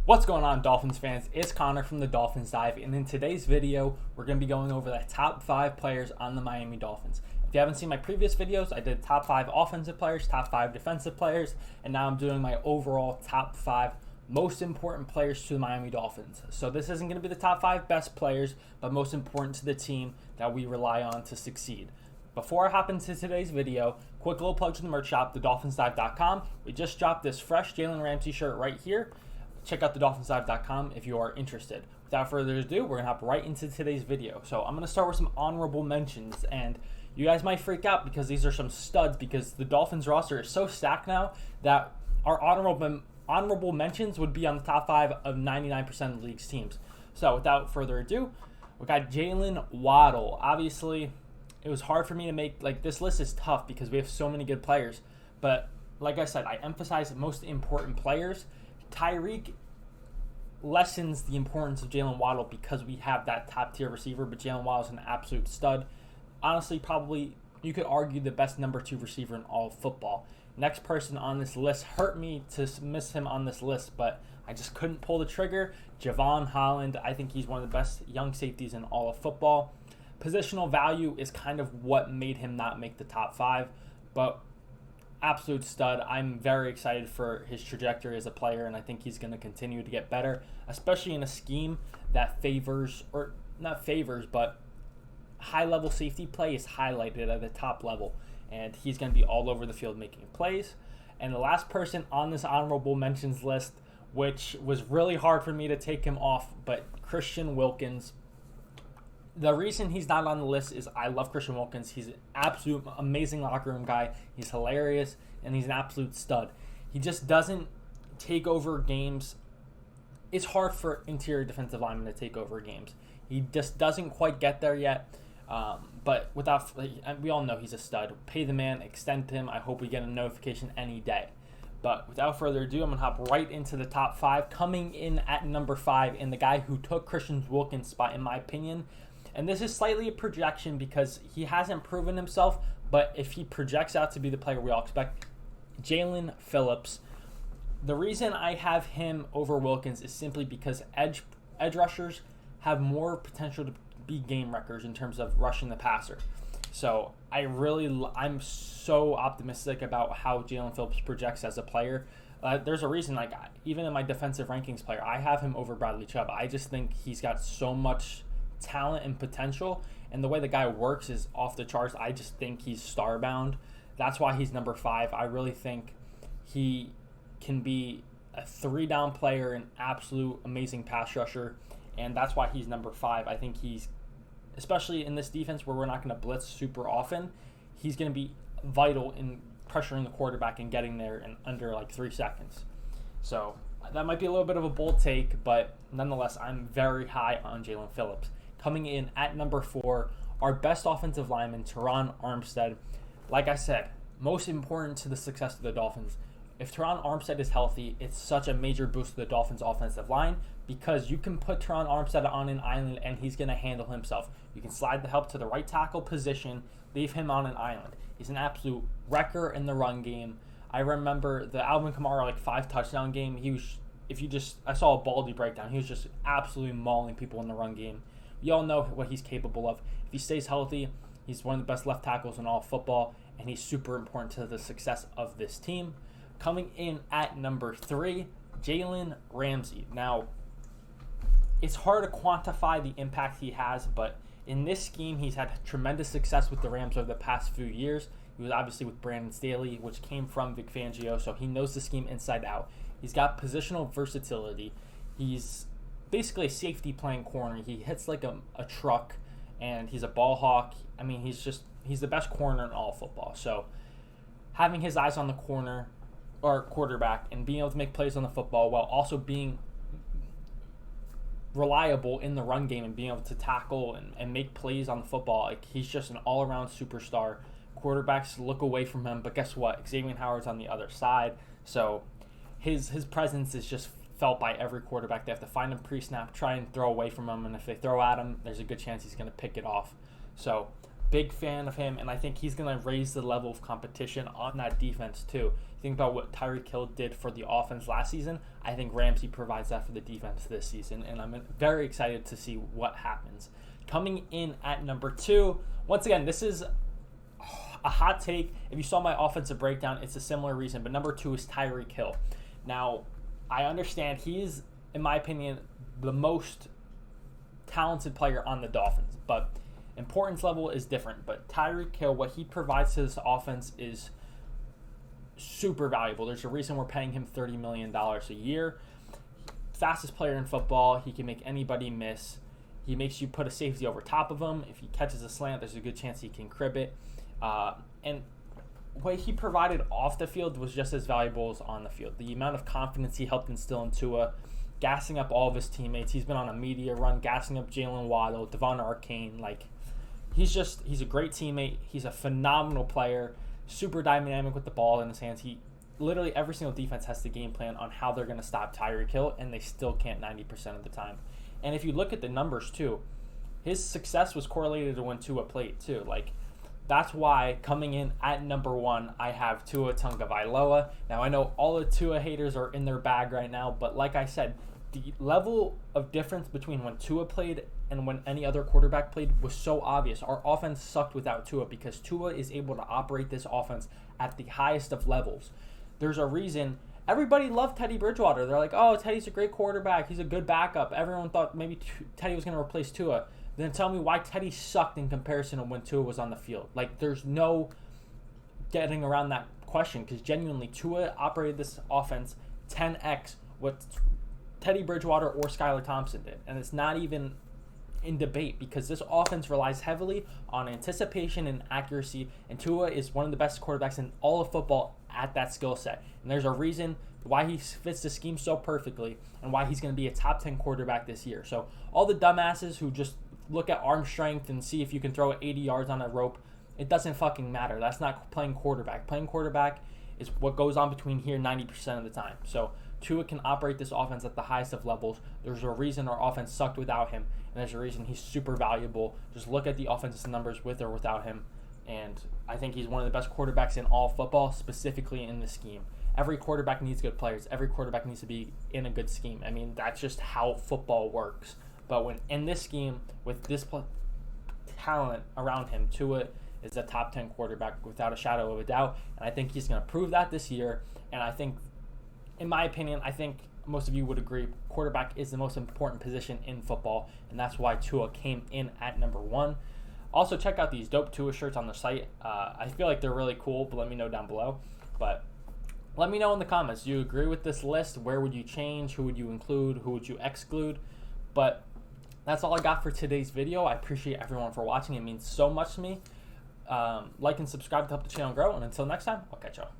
What's going on, Dolphins fans? It's Connor from the Dolphins Dive, and in today's video, we're going to be going over the top 5 players on the Miami Dolphins. If you haven't seen my previous videos, I did top 5 offensive players, top 5 defensive players, and now I'm doing my overall top 5 most important players to the Miami Dolphins. So this isn't going to be the top 5 best players, but most important to the team that we rely on to succeed. Before I hop into today's video, quick little plug to the merch shop, thedolphinsdive.com. We just dropped this fresh Jalen Ramsey shirt right here. Check out thedolphinsdive.com if you are interested. Without further ado, we're going to hop right into today's video. So I'm going to start with some honorable mentions, and you guys might freak out because these are some studs, because the Dolphins roster is so stacked now that our honorable mentions would be on the top 5 of 99% of the league's teams. So without further ado, we got Jalen Waddle. Obviously, it was hard for me to make, this list is tough because we have so many good players. But like I said, I emphasize the most important players. Tyreek lessens the importance of Jalen Waddle because we have that top tier receiver, but Jalen Waddle is an absolute stud. Honestly, probably you could argue the best number 2 receiver in all of football. Next person on this list, hurt me to miss him on this list, but I just couldn't pull the trigger. Javon Holland, I think he's one of the best young safeties in all of football. Positional value is kind of what made him not make the top 5, but absolute stud. I'm very excited for his trajectory as a player, and I think he's going to continue to get better, especially in a scheme that but high-level safety play is highlighted at the top level, and he's going to be all over the field making plays. And the last person on this honorable mentions list, which was really hard for me to take him off, but Christian Wilkins. The reason he's not on the list is I love Christian Wilkins. He's an absolute amazing locker room guy. He's hilarious, and he's an absolute stud. He just doesn't take over games. It's hard for interior defensive linemen to take over games. He just doesn't quite get there yet. But we all know he's a stud. Pay the man, extend him. I hope we get a notification any day. But without further ado, I'm going to hop right into the top 5. Coming in at number 5, and the guy who took Christian Wilkins' spot, in my opinion. And this is slightly a projection because he hasn't proven himself, but if he projects out to be the player we all expect, Jalen Phillips. The reason I have him over Wilkins is simply because edge rushers have more potential to be game wreckers in terms of rushing the passer. So I'm so optimistic about how Jalen Phillips projects as a player. There's a reason, even in my defensive rankings player, I have him over Bradley Chubb. I just think he's got so much talent and potential, and the way the guy works is off the charts. I just think he's starbound. That's why he's number 5. I really think he can be a 3-down player, an absolute amazing pass rusher, and that's why he's number 5. I think he's, especially in this defense where we're not going to blitz super often, he's going to be vital in pressuring the quarterback and getting there in under 3 seconds. So that might be a little bit of a bold take, but nonetheless, I'm very high on Jalen Phillips. Coming in at number 4, our best offensive lineman, Terron Armstead. Like I said, most important to the success of the Dolphins. If Terron Armstead is healthy, it's such a major boost to the Dolphins' offensive line because you can put Terron Armstead on an island and he's going to handle himself. You can slide the help to the right tackle position, leave him on an island. He's an absolute wrecker in the run game. I remember the Alvin Kamara 5 touchdown game. I saw a Baldy breakdown. He was just absolutely mauling people in the run game. We all know what he's capable of. If he stays healthy, he's one of the best left tackles in all of football, and he's super important to the success of this team. Coming in at number 3, Jalen Ramsey. Now, it's hard to quantify the impact he has, but in this scheme, he's had tremendous success with the Rams over the past few years. He was obviously with Brandon Staley, which came from Vic Fangio, so he knows the scheme inside out. He's got positional versatility. He's basically a safety playing corner. He hits like a truck, and he's a ball hawk. I mean, he's the best corner in all football. So having his eyes on the corner or quarterback and being able to make plays on the football while also being reliable in the run game and being able to tackle and make plays on the football, he's just an all-around superstar. Quarterbacks look away from him, but guess what? Xavier Howard's on the other side, so his presence is just felt by every quarterback. They have to find him pre-snap, try and throw away from him, and if they throw at him, there's a good chance he's going to pick it off. So big fan of him, and I think he's going to raise the level of competition on that defense too. Think about what Tyreek Hill did for the offense last season. I think Ramsey provides that for the defense this season, and I'm very excited to see what happens. Coming in at number 2, once again, this is a hot take. If you saw my offensive breakdown, it's a similar reason, but number 2 is Tyreek Hill. Now, I understand he's, in my opinion, the most talented player on the Dolphins, but importance level is different. But Tyreek Hill, what he provides to this offense is super valuable. There's a reason we're paying him $30 million a year. Fastest player in football. He can make anybody miss. He makes you put a safety over top of him. If he catches a slant, there's a good chance he can crib it. And what he provided off the field was just as valuable as on the field. The amount of confidence he helped instill in Tua, gassing up all of his teammates. He's been on a media run, gassing up Jalen Waddle, Devon Arcane. Like, he's a great teammate. He's a phenomenal player, super dynamic with the ball in his hands. He literally, every single defense has to game plan on how they're going to stop Tyreek Hill, and they still can't 90% of the time. And if you look at the numbers too, his success was correlated to when Tua played too. Like, that's why coming in at number 1, I have Tua Tagovailoa. Now, I know all the Tua haters are in their bag right now, but like I said, the level of difference between when Tua played and when any other quarterback played was so obvious. Our offense sucked without Tua because Tua is able to operate this offense at the highest of levels. There's a reason everybody loved Teddy Bridgewater. They're like, oh, Teddy's a great quarterback. He's a good backup. Everyone thought maybe Teddy was going to replace Tua. Then tell me why Teddy sucked in comparison to when Tua was on the field. Like, there's no getting around that question because genuinely Tua operated this offense 10x what Teddy Bridgewater or Skylar Thompson did. And it's not even in debate because this offense relies heavily on anticipation and accuracy, and Tua is one of the best quarterbacks in all of football at that skill set. And there's a reason why he fits the scheme so perfectly and why he's going to be a top 10 quarterback this year. So all the dumbasses who just look at arm strength and see if you can throw it 80 yards on a rope, it doesn't fucking matter. That's not playing quarterback. Playing quarterback is what goes on between here 90% of the time. So Tua can operate this offense at the highest of levels. There's a reason our offense sucked without him, and there's a reason he's super valuable. Just look at the offensive numbers with or without him, and I think he's one of the best quarterbacks in all football, specifically in this scheme. Every quarterback needs good players. Every quarterback needs to be in a good scheme. I mean, that's just how football works. But when in this scheme, with this talent around him, Tua is a top 10 quarterback without a shadow of a doubt, and I think he's going to prove that this year. And I think, in my opinion, I think most of you would agree, quarterback is the most important position in football, and that's why Tua came in at number 1. Also, check out these dope Tua shirts on the site. I feel like they're really cool, but let me know down below. But let me know in the comments, do you agree with this list? Where would you change? Who would you include? Who would you exclude? But that's all I got for today's video. I appreciate everyone for watching. It means so much to me. Like and subscribe to help the channel grow. And until next time, I'll catch y'all.